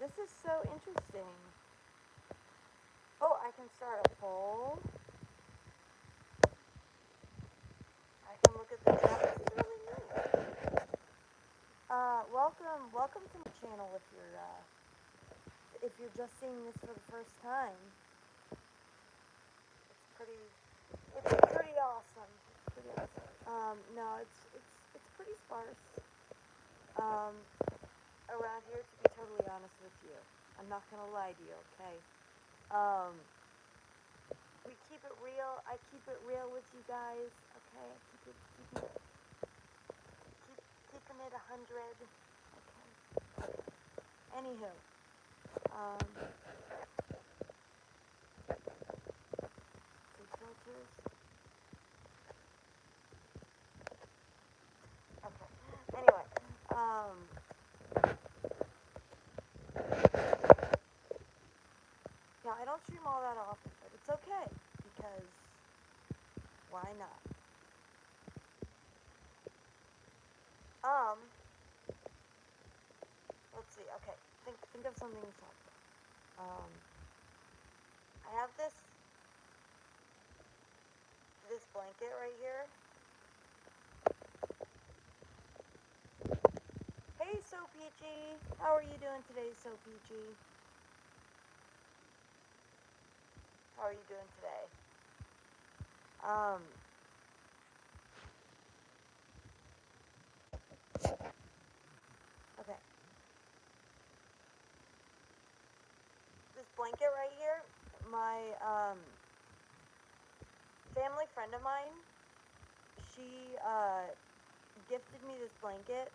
This is so interesting. Oh, I can start a poll. I can look at the chat. This is really neat. Welcome to my channel if you're just seeing this for the first time. It's pretty awesome. It's pretty awesome. No, it's pretty sparse. Um, Around here, to be totally honest with you, I'm not gonna lie to you, okay? Um, we keep it real. I keep it real with you guys, okay? I keeping it 100. Okay. Anywho, some filters. Okay. Anyway, yeah, I don't stream all that often, but it's okay because why not? Um, let's see. Okay, think of something to talk about. I have this blanket right here. Hey, So Peachy, how are you doing today, So Peachy? How are you doing today? Um, okay. This blanket right here, my family friend of mine, she gifted me this blanket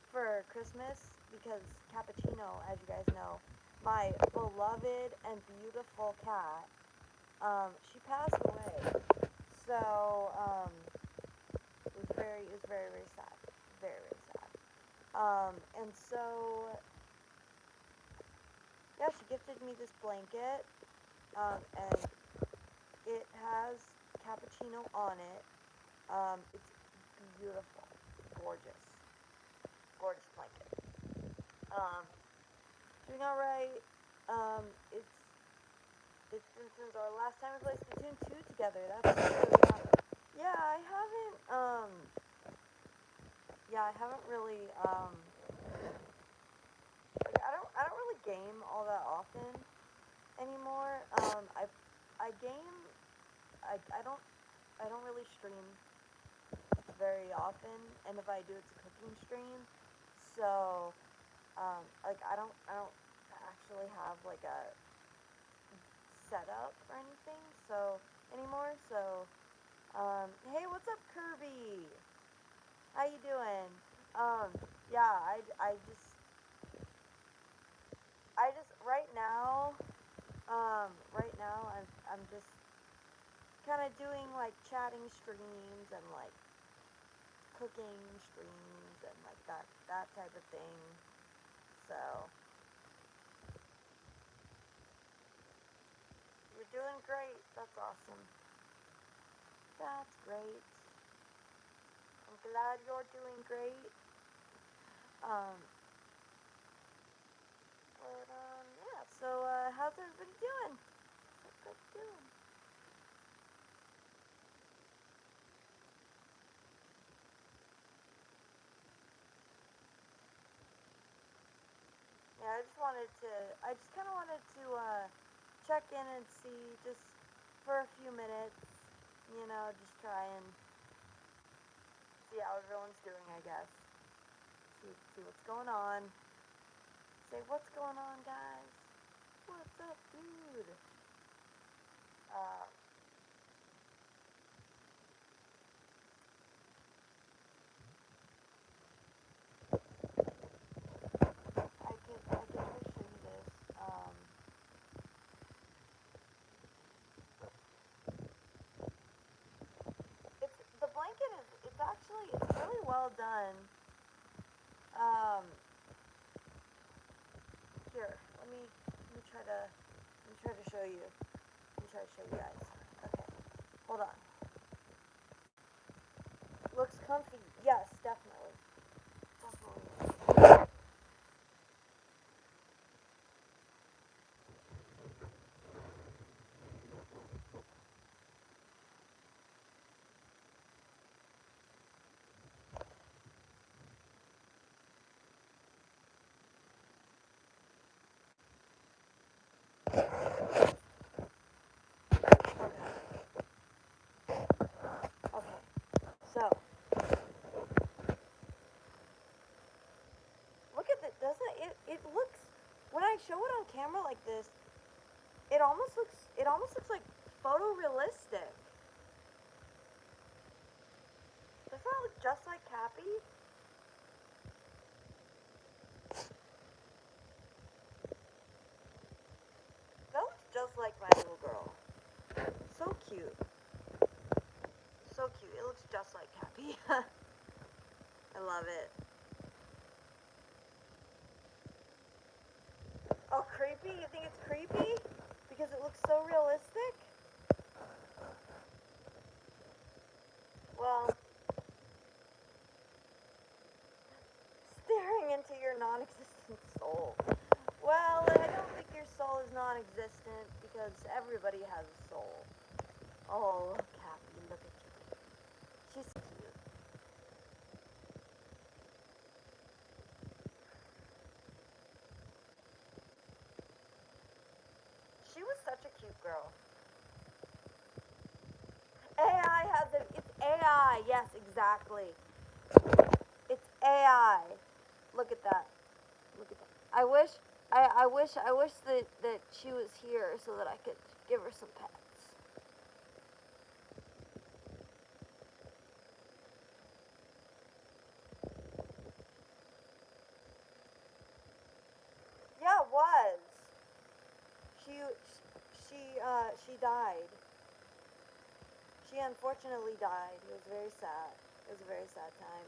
for Christmas because Cappuccino, as you guys know, my beloved and beautiful cat, she passed away. So it was very very sad, very very sad. And so yeah, she gifted me this blanket, and it has Cappuccino on it. It's beautiful, gorgeous, gorgeous blanket. Um, Doing all right. Um, it's it's been since our last time we played Splatoon 2 together. That's true. Yeah. Yeah, I haven't really like I don't really game all that often anymore. I game. I don't really stream very often, and if I do, it's a cooking stream. So like I don't actually have like a setup or anything anymore. So hey, what's up, Kirby? How you doing? Um, yeah, I just right now I'm just kind of doing like chatting streams and like cooking streams and like that type of thing. So you're doing great. That's awesome. That's great. I'm glad you're doing great. Um, yeah. So how's everybody doing? How's everybody doing? Yeah, I just kind of wanted to check in and see just for a few minutes, just try and see how everyone's doing, I guess. See what's going on. Say what's going on, guys. What's up, dude? Uh, I can try to show you this. The blanket it's really well done. Um, Here, let me try to show you. Let me try to show you guys. Okay, hold on. Looks comfy. Yes, definitely. Definitely. it looks, when I show it on camera like this, it almost looks like photorealistic. Does that look just like Cappy? That looks just like my little girl. So cute. So cute. It looks just like Cappy. I love it. Oh, creepy? You think it's creepy? Because it looks so realistic? Well, staring into your non-existent soul. Well, I don't think your soul is non-existent because everybody has a soul. Oh, Cappy, look at you. She's cute. She was such a cute girl. AI has it. It's AI. Yes, exactly. It's AI. Look at that. Look at that. I wish that she was here so that I could give her some pets. Yeah, it was. She she died. She unfortunately died. It was very sad. It was a very sad time.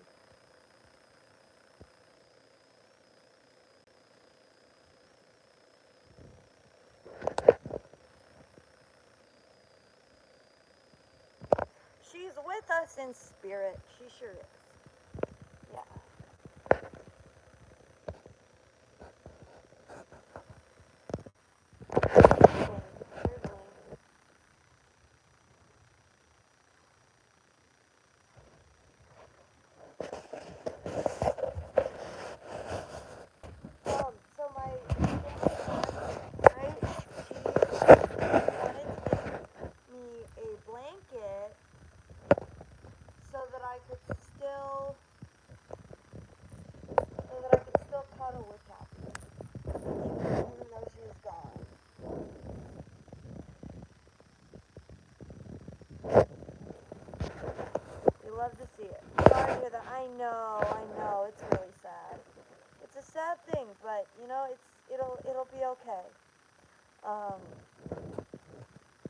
She's with us in spirit. She sure is. Yeah. Certainly. Certainly. So my right? She wanted to give me a blanket so that I could still cuddle with Kathy, even though she is gone. We love to see it. Sorry to hear that. I know, it's really sad. It's a sad thing, but you know, it'll be okay. Um,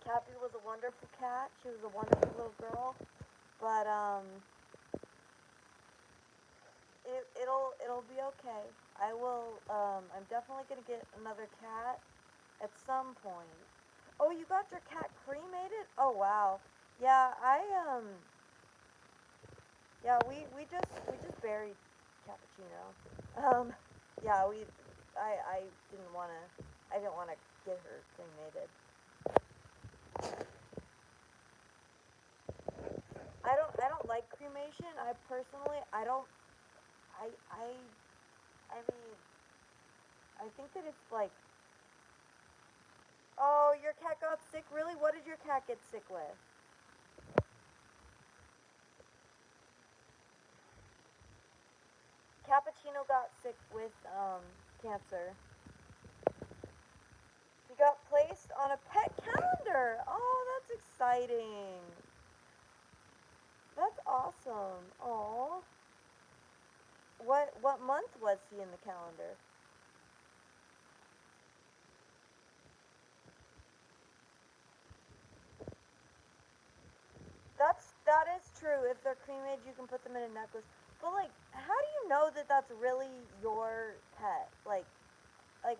Cappy was a wonderful cat. She was a wonderful little girl, but it'll be okay. I will. I'm definitely gonna get another cat at some point. Oh, you got your cat cremated? Oh wow. Yeah, yeah, we just buried Cappuccino. Um, yeah, I didn't wanna I didn't wanna get her cremated. I don't like cremation. I I I mean I think that it's like, oh, your cat got sick. Really? What did your cat get sick with? Cappuccino got sick with cancer. He got placed on a pet calendar. Oh, that's exciting. That's awesome. Oh, what month was he in the calendar? That is true. If they're cremated, you can put them in a necklace. But like, how do you know that that's really your pet? Like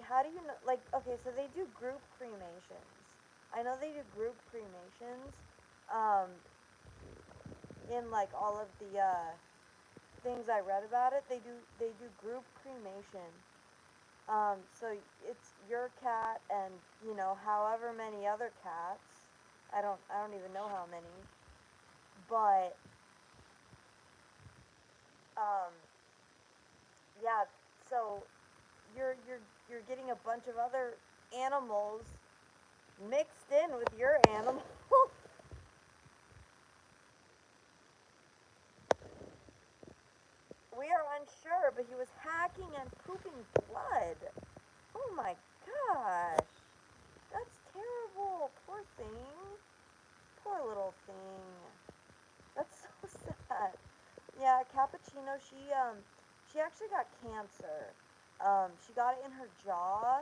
how do you know? Like, okay, so they do group cremations. I know they do group cremations. Um, in like all of the things I read about it, they do group cremation. So it's your cat and however many other cats. I don't even know how many, but um, yeah. So you're getting a bunch of other animals mixed in with your animal. We are sure, but he was hacking and pooping blood. Oh my gosh. That's terrible. Poor thing. Poor little thing. That's so sad. Yeah, Cappuccino, she actually got cancer. She got it in her jaw,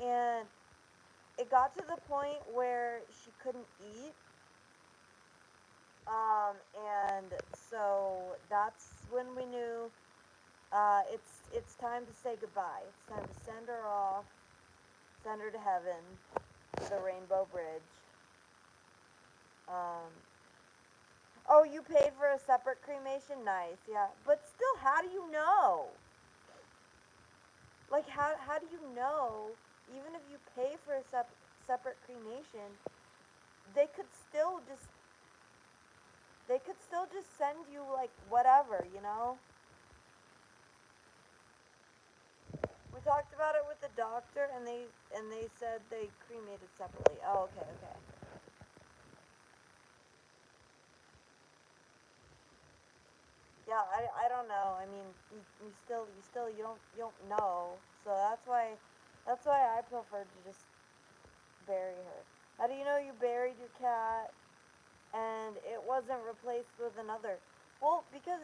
and it got to the point where she couldn't eat. And so that's when we knew, it's time to say goodbye. It's time to send her off, send her to heaven, the Rainbow Bridge. Um, oh, you paid for a separate cremation? Nice, yeah. But still, how do you know? Like, how do you know, even if you pay for a separate cremation, they could still just, send you, like, whatever, you know? We talked about it with the doctor, and they said they cremated separately. Oh, okay, okay. Yeah, I don't know. I mean, you don't know. So that's why I prefer to just bury her. How do you know you buried your cat and it wasn't replaced with another? Well, because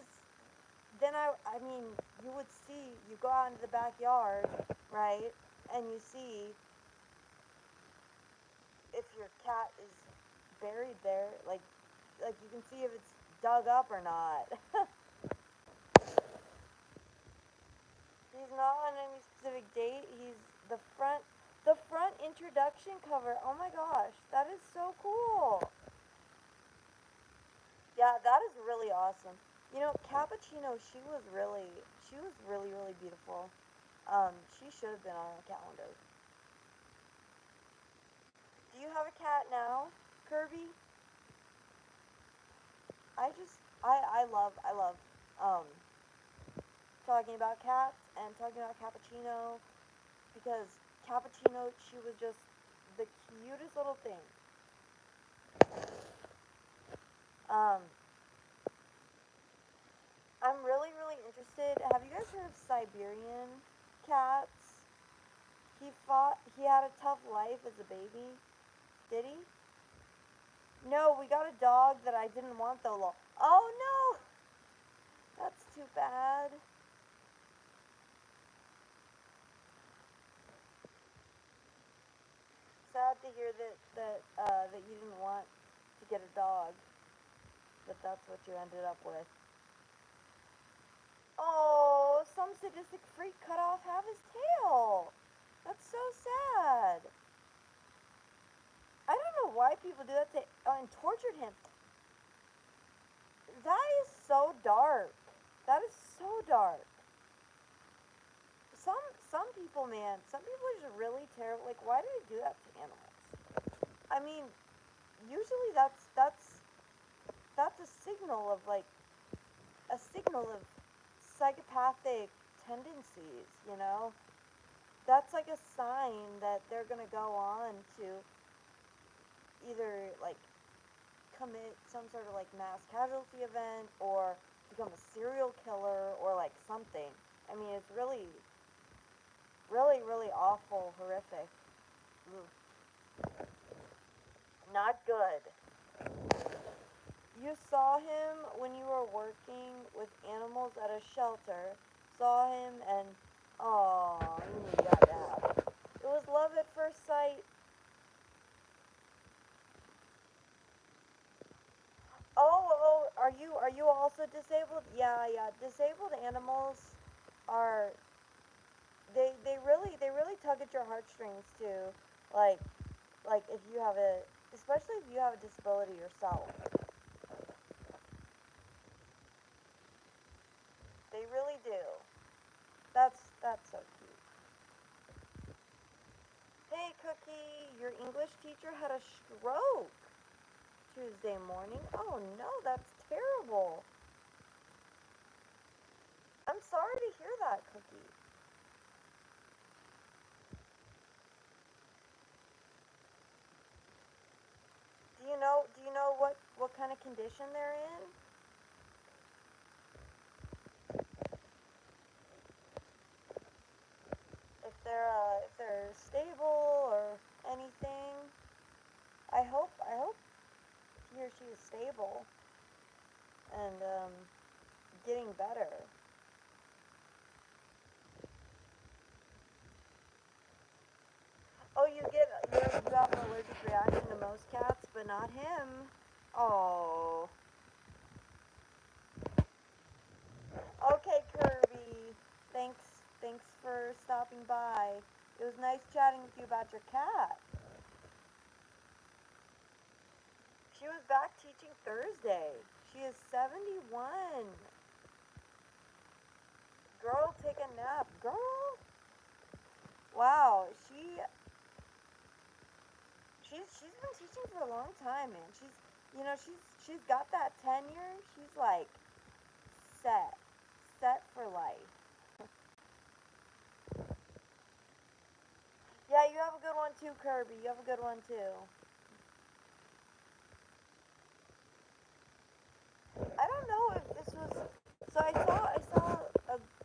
then I mean, you would see, you go out into the backyard, right? And you see if your cat is buried there, like you can see if it's dug up or not. He's not on any specific date. He's the front introduction cover. Oh my gosh, that is so cool. Yeah, that is really awesome. You know, Cappuccino, she was really beautiful. She should have been on a calendar. Do you have a cat now, Kirby? I love um talking about cats and talking about Cappuccino, because Cappuccino, she was just the cutest little thing. Um, I'm really interested. Have you guys heard of Siberian cats? He had a tough life as a baby. Did he? No, we got a dog that I didn't want though. Oh no! That's too bad. Sad to hear that you didn't want to get a dog, but that's what you ended up with. Oh, some sadistic freak cut off half his tail. That's so sad. I don't know why people do that to, and tortured him. That is so dark. That is so dark. Some some people, man, some people are just really terrible. Like, why do they do that to animals? I mean, usually that's a signal of, like, a signal of psychopathic tendencies. You know, that's like a sign that they're gonna go on to either, like, commit some sort of, like, mass casualty event, or become a serial killer, or like something. I mean, it's really awful, horrific. Ugh. Not good. You saw him when you were working with animals at a shelter. Saw him and, oh, you knew you had to have it. It was love at first sight. Are you also disabled? Yeah, yeah. Disabled animals are, they really tug at your heartstrings too. Like like if you have a, especially if you have a disability yourself. They really do. That's so cute. Hey Cookie, your English teacher had a stroke Tuesday morning. Oh no, that's terrible. I'm sorry to hear that, Cookie. Do you know what kind of condition they're in? not him. Oh. Okay, Kirby. Thanks for stopping by. It was nice chatting with you about your cat. She was back teaching Thursday. She is 71. Girl, take a nap. Girl. Wow, she's been teaching for a long time, man. She's got that tenure. She's like set. Set for life. Yeah, you have a good one too, Kirby. You have a good one too. I don't know if this was. So I saw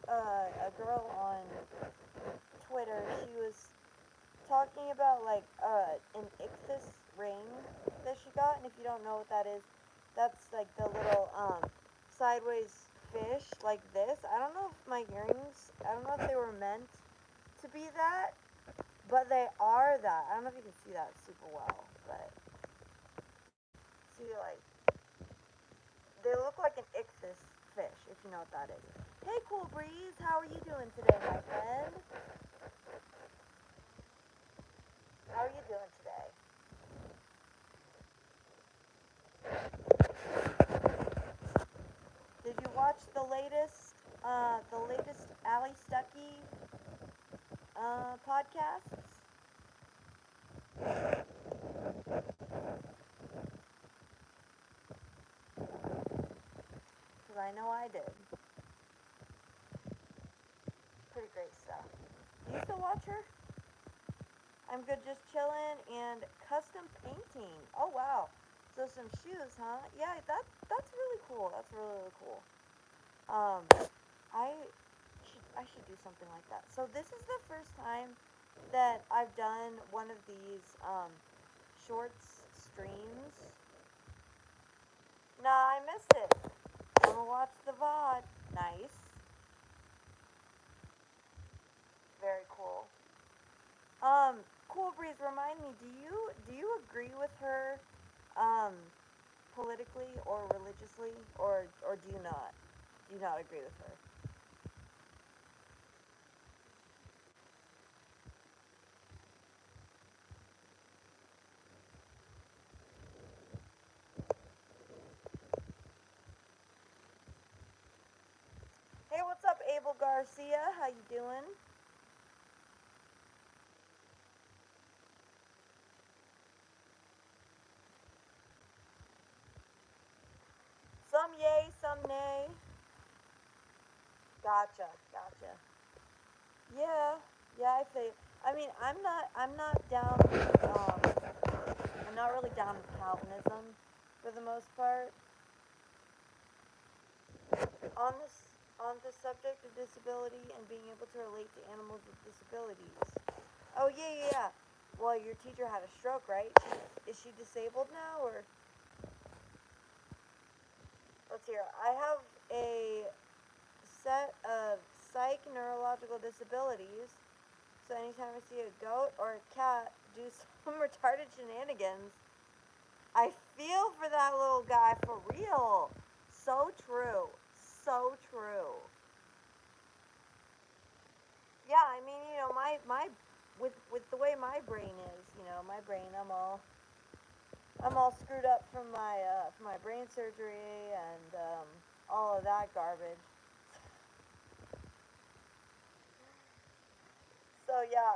a girl on Twitter. She was talking about like an ichthys ring that she got, and if you don't know what that is, that's like the little sideways fish like this. I don't know if my earrings. I don't know if they were meant to be that, but they are that. I don't know if you can see that super well, but see like they look like an ichthys fish, if you know what that is. Hey, Cool Breeze, how are you doing today, my friend? How are you doing today? Did you watch the latest Ali Stuckey podcasts? Because I know I did. Pretty great stuff. Do you still watch her? I'm good, just chilling and custom painting. Oh wow. So some shoes, huh? Yeah, that's really cool. That's really really cool. Um, I should do something like that. So this is the first time that I've done one of these shorts streams. Nah, I missed it. I'm gonna watch the VOD. Nice. Very cool. Cool Breeze, remind me, do you agree with her um politically or religiously, or do you not? Do you not agree with her? Hey, what's up, Abel Garcia? How you doing? Some yay, some nay. Gotcha, gotcha. Yeah, yeah, I feel. I mean, I'm not down. I'm not really down with Calvinism, for the most part. On this, on the subject of disability and being able to relate to animals with disabilities. Oh yeah, yeah, yeah. Well, your teacher had a stroke, right? Is she disabled now, or let's hear. I have a set of psych neurological disabilities. So anytime I see a goat or a cat do some retarded shenanigans, I feel for that little guy for real. So true. So true. Yeah, I mean, my with the way my brain is, my brain, I'm all screwed up from my brain surgery and all of that garbage. So yeah,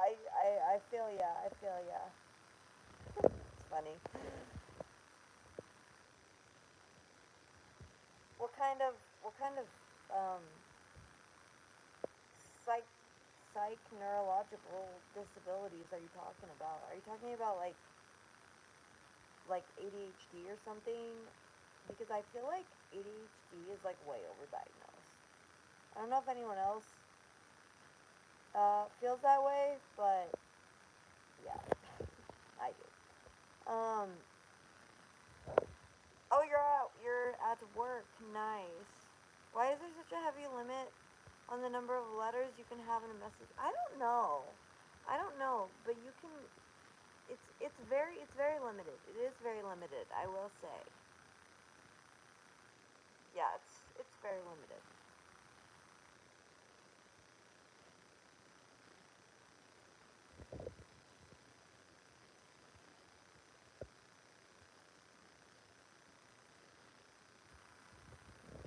I feel ya. I feel ya. It's funny. What kind of um psych psych neurological disabilities are you talking about? Are you talking about like ADHD or something? Because I feel like ADHD is like way overdiagnosed. I don't know if anyone else feels that way, but yeah, I do. Um, oh, you're at work. Nice. Why is there such a heavy limit on the number of letters you can have in a message? I don't know. I don't know, but you can. it's very limited. It is very limited, I will say. Yeah, it's very limited.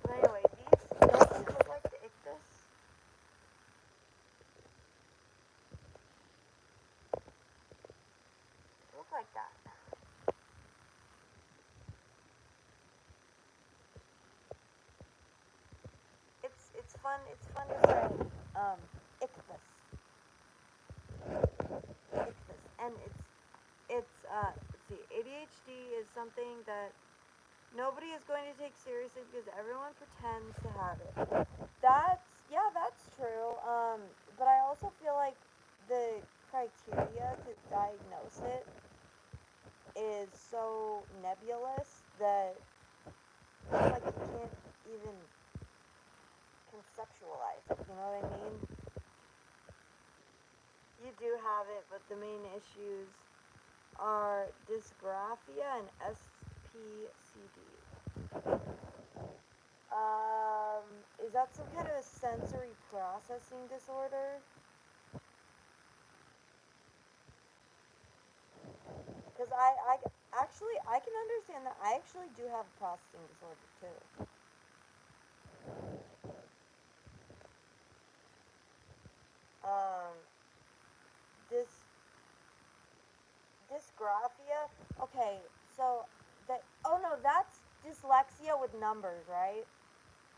But anyway, these don't these look like the ictus? They look like that. It's fun to say ictus. Ictus. And let's see, ADHD is something that nobody is going to take seriously because everyone pretends to have it. That's true. But I also feel like the criteria to diagnose it is so nebulous that it's like you can't even conceptualize it. You know what I mean? You do have it, but the main issues are dysgraphia and SPCD. Um, is that some kind of a sensory processing disorder? Because actually, I can understand that. I actually do have a processing disorder too. Um, dys dysgraphia. Okay, so that. Oh no, that's dyslexia with numbers, right?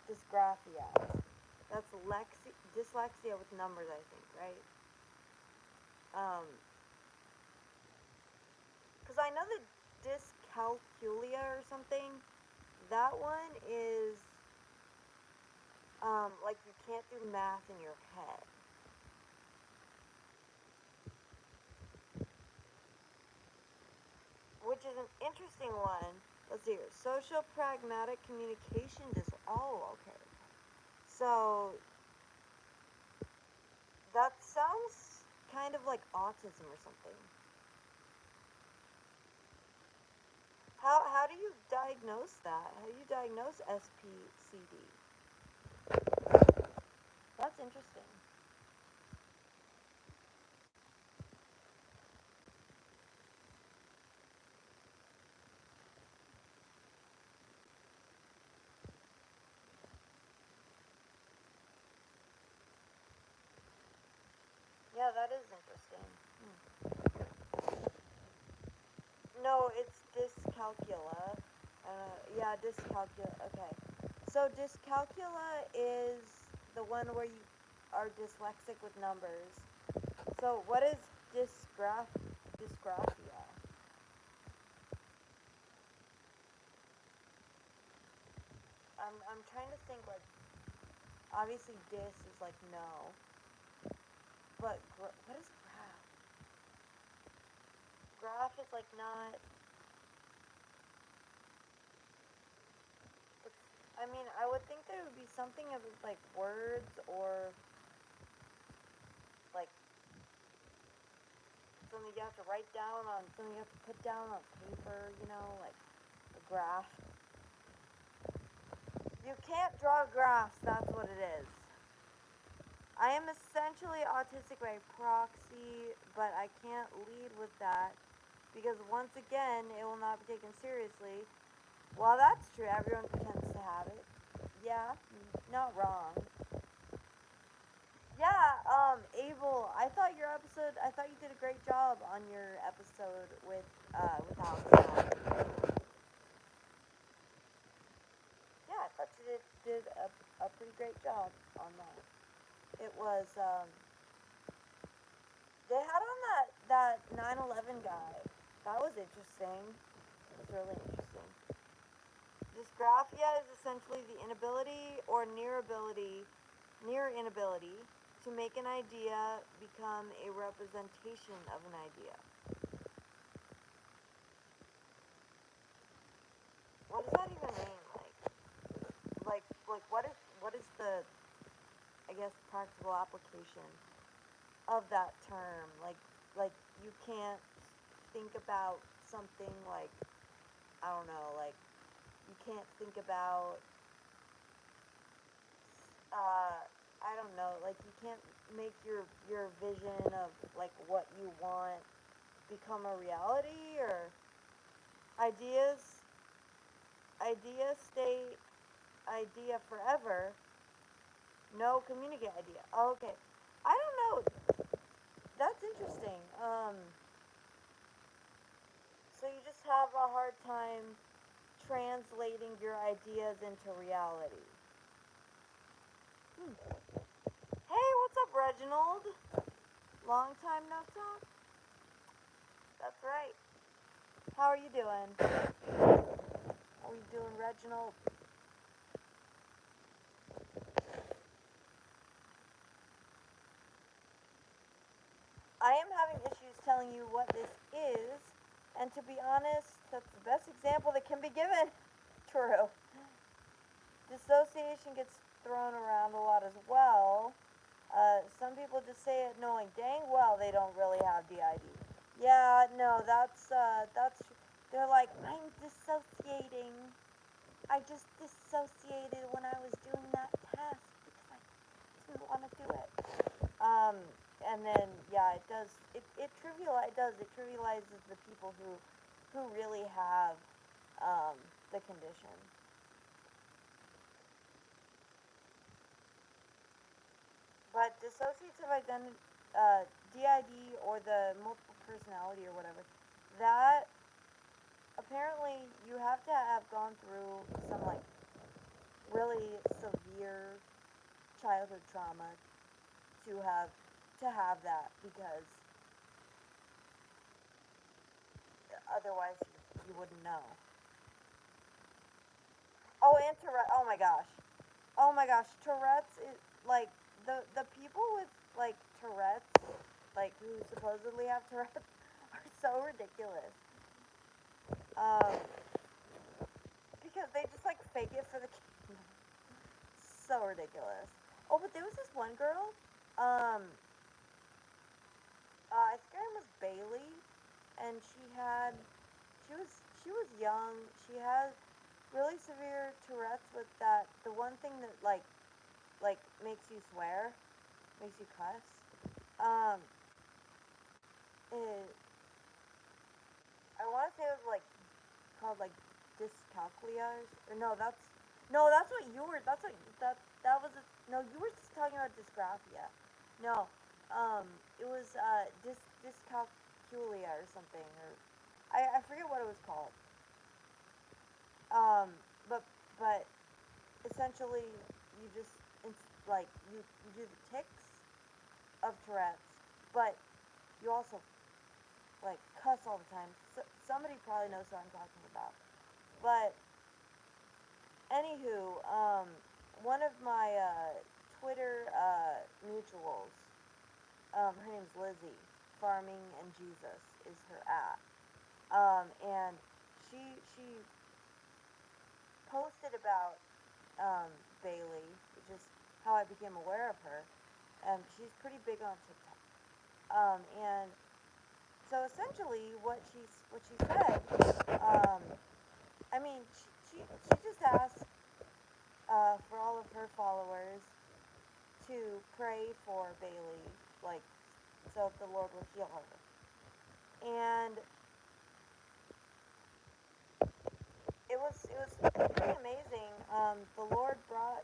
Dysgraphia. That's dyslexia with numbers, I think, right? Um, because I know the dyscalculia or something. That one is like you can't do math in your head. Which is an interesting one. Let's see here. Social pragmatic communication disorder. Oh, okay. So that sounds kind of like autism or something. How do you diagnose that? How do you diagnose SPCD? That's interesting. Yeah, that is interesting. No, it's dyscalculia. Yeah, dyscalculia. Okay. So dyscalculia is the one where you are dyslexic with numbers. So what is dysgraphia? I'm trying to think like obviously dys is like no, but what is graph? Graph is like not. It's, I mean, I would think there would be something of like words or like something you have to write down on, something you have to put down on paper, like a graph. You can't draw graphs, that's what it is. I am essentially autistic by proxy, but I can't lead with that because once again, it will not be taken seriously. While that's true, everyone pretends to have it. Yeah, not wrong. Yeah, I thought you did a great job on your episode with Alex. Yeah, I thought you did a pretty great job on that. It was, they had on that 9/11 guy. That was interesting. It was really interesting. Dysgraphia is essentially the inability or near inability to make an idea become a representation of an idea. What does that even mean? Like what is the I guess practical application of that term? Like you can't think about something like, I don't know, like you can't think about, uh, I don't know, like you can't make your vision of like what you want become a reality, or ideas, idea state, idea forever, no communicate idea. Oh, okay. I don't know. That's interesting. So you just have a hard time translating your ideas into reality. Hmm. Hey, what's up, Reginald? Long time no talk. That's right. How are you doing? How are you doing, Reginald? I am having issues telling you what this is, and to be honest, that's the best example that can be given. True. Dissociation gets thrown around a lot as well. Some people just say it knowing dang well they don't really have DID. Yeah, no, that's. They're like, I'm dissociating. I just dissociated when I was doing that task because I didn't want to do it. Um, and then yeah, it does. It trivializes the people who really have the condition. But dissociative identity, DID, or the multiple personality or whatever, that apparently you have to have gone through some like really severe childhood trauma to have that, because otherwise you wouldn't know. Oh, and Tourette. Oh my gosh. Oh my gosh. Tourette's is like the people with like Tourette's, like who supposedly have Tourette's, are so ridiculous. Um, because they just like fake it for the camera. So ridiculous. Oh, but there was this one girl. Um, I think her name was Bailey, and she was young. She had really severe Tourette's with that the one thing that like makes you swear, makes you cuss. Um, it, I want to say it was like called like dyscalculia, or no, that's what you were. That's what that was. No, you were just talking about dysgraphia. No, it was dyscalculia or something, or I forget what it was called. Um, but but essentially you just like you do the tics of Tourette's, but you also like cuss all the time. So, somebody probably knows what I'm talking about. But anywho, one of my Twitter mutuals, her name's Lizzie. Farming and Jesus is her at. And she posted about Bailey, which is how I became aware of her. And she's pretty big on TikTok. And so essentially, what she said, um, I mean, she just asked for all of her followers to pray for Bailey, like so the Lord would heal her. And it was pretty amazing. The Lord brought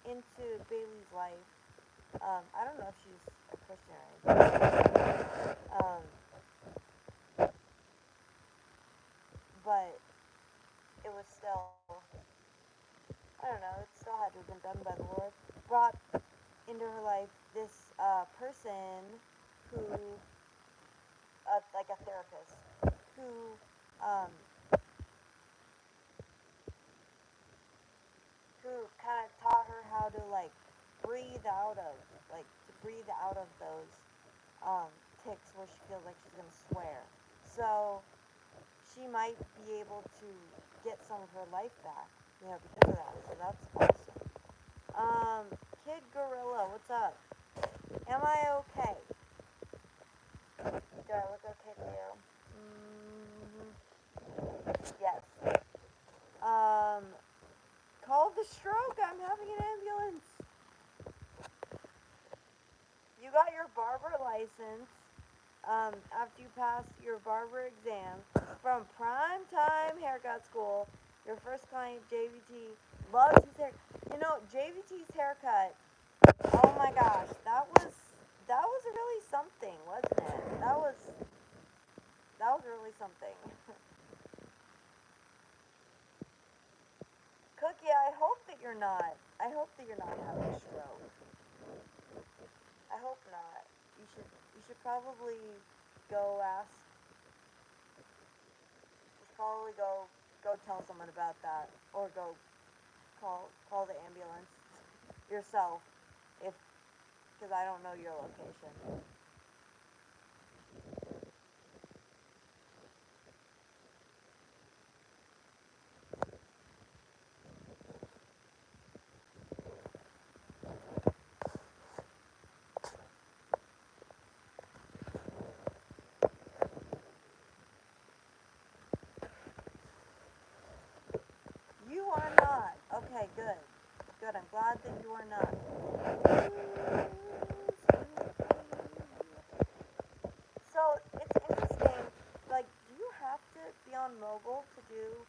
into Bailey's life. I don't know if she's a Christian or anything. But it was still, I don't know, it still had to have been done by the Lord. Brought into her life this person who, like a therapist, who um, who kind of taught her how to like breathe out of, like to breathe out of those tics where she feels like she's gonna swear. So she might be able to get some of her life back, because of that. So that's awesome. Um, Kid Gorilla, what's up? Am I okay? Do I look okay to you? barber license after you pass your barber exam from Prime Time Haircut School. Your first client, JVT, loves his hair. You know, JVT's haircut. Oh my gosh, that was really something, wasn't it? That was really something. Cookie, I hope that you're not. I hope that you're not having a stroke. I hope not. You should probably go ask. You should probably go tell someone about that, or go call the ambulance yourself, if because I don't know your location. You are not. Okay, good. Good. I'm glad that you are not. So it's interesting. Like, do you have to be on mobile to do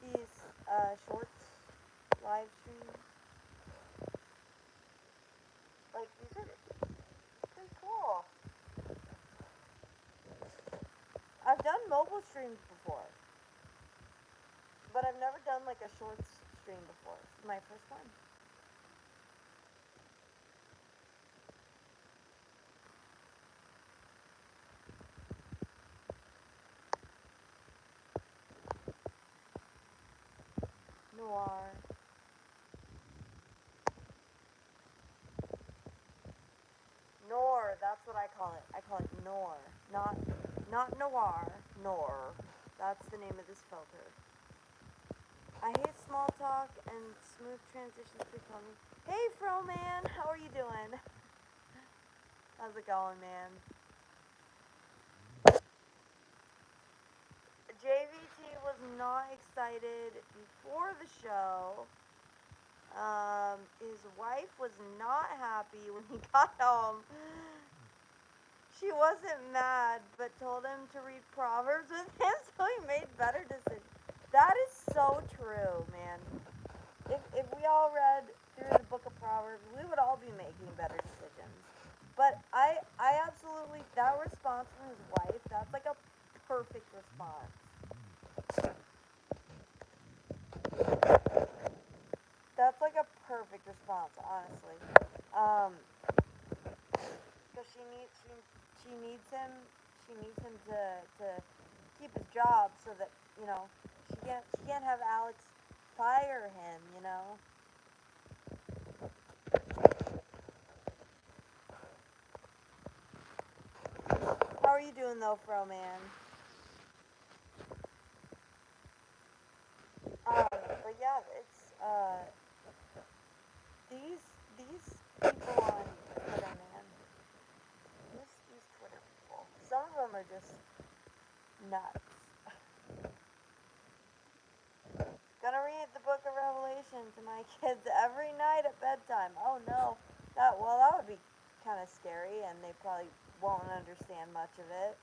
these shorts live streams? Like, these are pretty cool. I've done mobile streams before, but I've never done like a shorts stream before. This is my first time. Noir. Nor, that's what I call it. I call it Nor. Not noir, Nor. That's the name of this filter. I hate small talk and smooth transitions become. Hey Fro man, how are you doing? How's it going, man? JVT was not excited before the show. His wife was not happy when he got home. She wasn't mad, but told him to read Proverbs with him so he made better decisions. That is so true, man. If we all read through the book of Proverbs, we would all be making better decisions. But I absolutely, that response from his wife, that's like a perfect response. That's like a perfect response, honestly. Um, because she needs him to keep his job so that, she can't have Alex fire him, you know. How are you doing though, Fro man? But yeah, it's these these people on Twitter, man. These Twitter people. Some of them are just nuts. Gonna read the Book of Revelation to my kids every night at bedtime. Oh no, that would be kind of scary, and they probably won't understand much of it.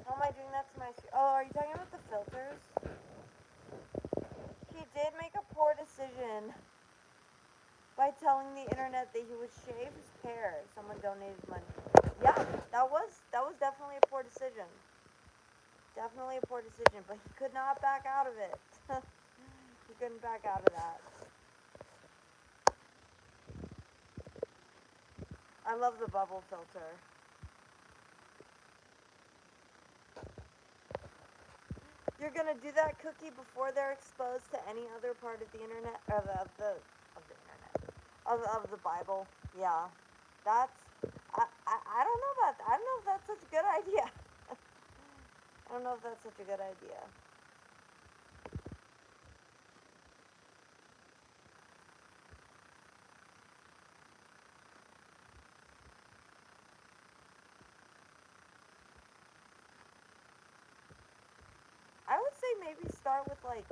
How am I doing that to my? Oh, are you talking about the filters? He did make a poor decision by telling the internet that he would shave his hair if someone donated money. Yeah, that was definitely a poor decision. Definitely a poor decision, but he could not back out of it. He couldn't back out of that. I love the bubble filter. You're gonna do that, Cookie, before they're exposed to any other part of the internet, of the internet, of the Bible. Yeah, that's. I don't know about that. I don't know if that's such a good idea. I don't know if that's such a good idea. I would say maybe start with like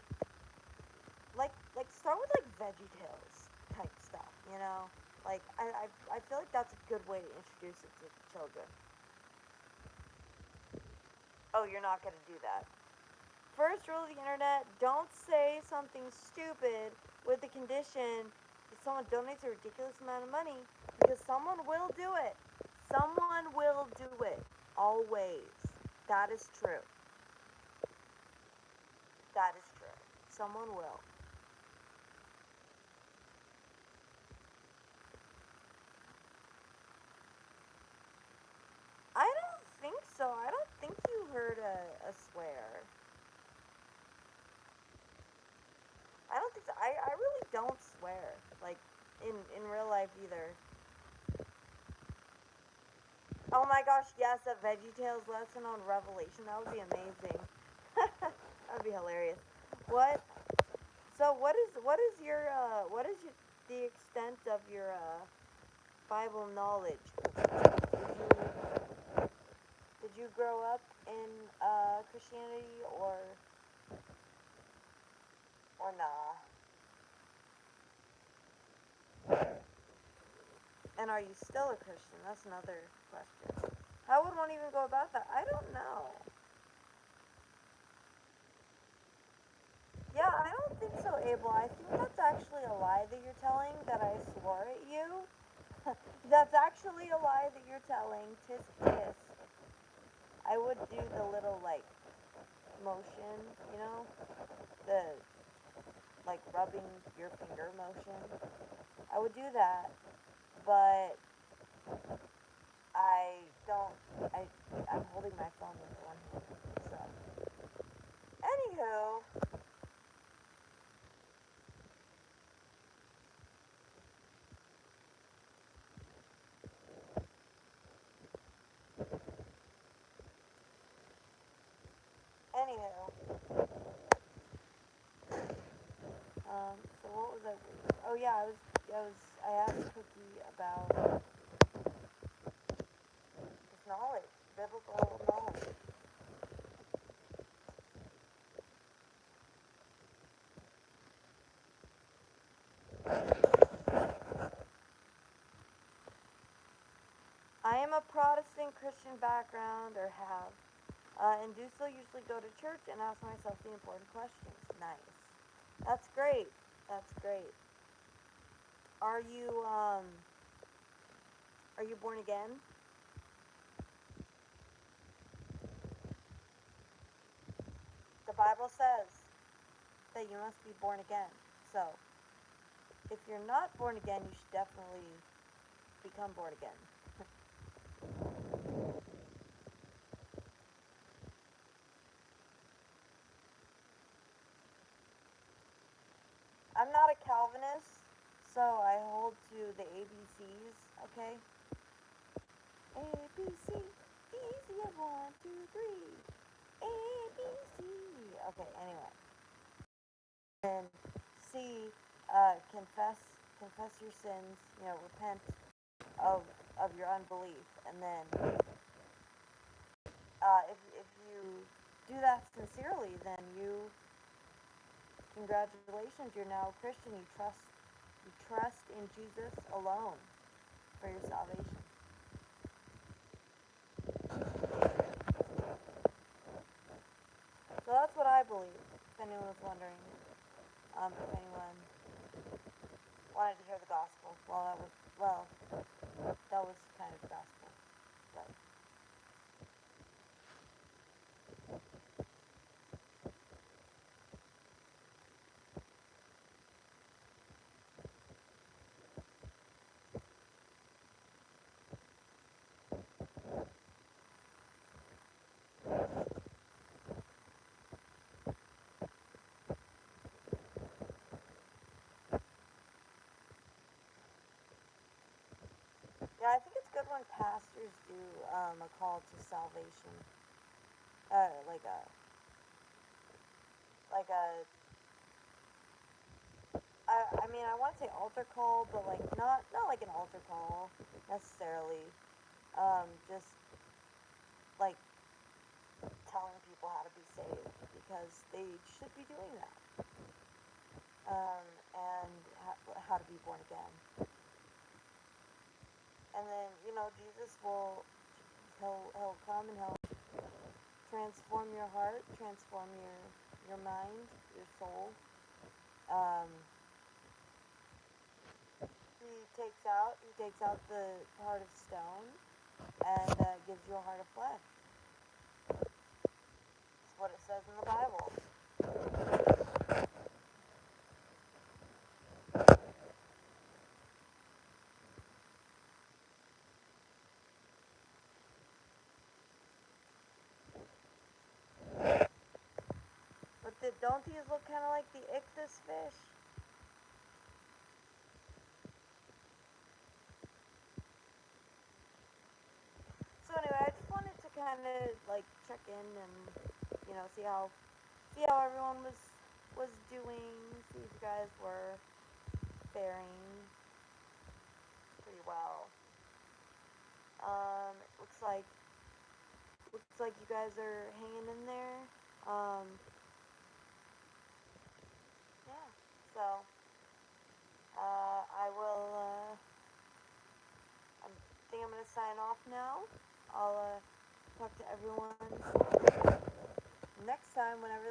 start with like Veggie Tales type stuff. You know, like I feel like that's a good way to introduce it to children. Oh, you're not gonna do that. First rule of the internet: don't say something stupid with the condition that someone donates a ridiculous amount of money, because someone will do it. Someone will do it. Always. That is true. That is true. Someone will. I don't think so. I don't think you heard a swear. I don't think so. I really don't swear. Like, in real life either. Oh my gosh, yes, a VeggieTales lesson on Revelation. That would be amazing. That would be hilarious. What? So what is the extent of your Bible knowledge? Did you grow up in Christianity or nah? And are you still a Christian? That's another question. How would one even go about that? I don't know. Yeah, I don't think so, Abel. I think that's actually a lie that you're telling, that I swore at you. That's actually a lie that you're telling. Tisk tisk. I would do the little, like, motion, you know? The, like, rubbing your finger motion. I would do that, but I don't. I'm holding my phone with one hand. So, anywho, anywho, so what was I reading? Oh yeah, I asked Cookie about his knowledge, biblical knowledge. I am a Protestant Christian background, or have, and do still usually go to church and ask myself the important questions. Nice. That's great. That's great. Are you um are you born again? The Bible says that you must be born again. So, if you're not born again, you should definitely become born again. I'm not a Calvinist, so I hold to the ABCs, okay? ABC, easy as one, two, three. ABC. Okay, anyway. And C, confess your sins, repent of your unbelief. And then if you do that sincerely, then congratulations, you're now a Christian. You trust in Jesus alone for your salvation. So that's what I believe, if anyone was wondering. If anyone wanted to hear the gospel, that was kind of gospel. But yeah, I think it's good when pastors do a call to salvation, uh, like a like a I mean, I want to say altar call, but like not like an altar call necessarily. Just like telling people how to be saved, because they should be doing that. And how to be born again. And Jesus will, he'll come and he'll transform your heart, transform your mind, your soul. Um, he takes out the heart of stone and gives you a heart of flesh. That's what it says in the Bible. But don't these look kind of like the ichthus fish? So anyway, I just wanted to kind of like check in and see how everyone was doing, see if you guys were faring pretty well. Looks like you guys are hanging in there. Um, yeah. So I will. I think I'm gonna sign off now. I'll talk to everyone next time whenever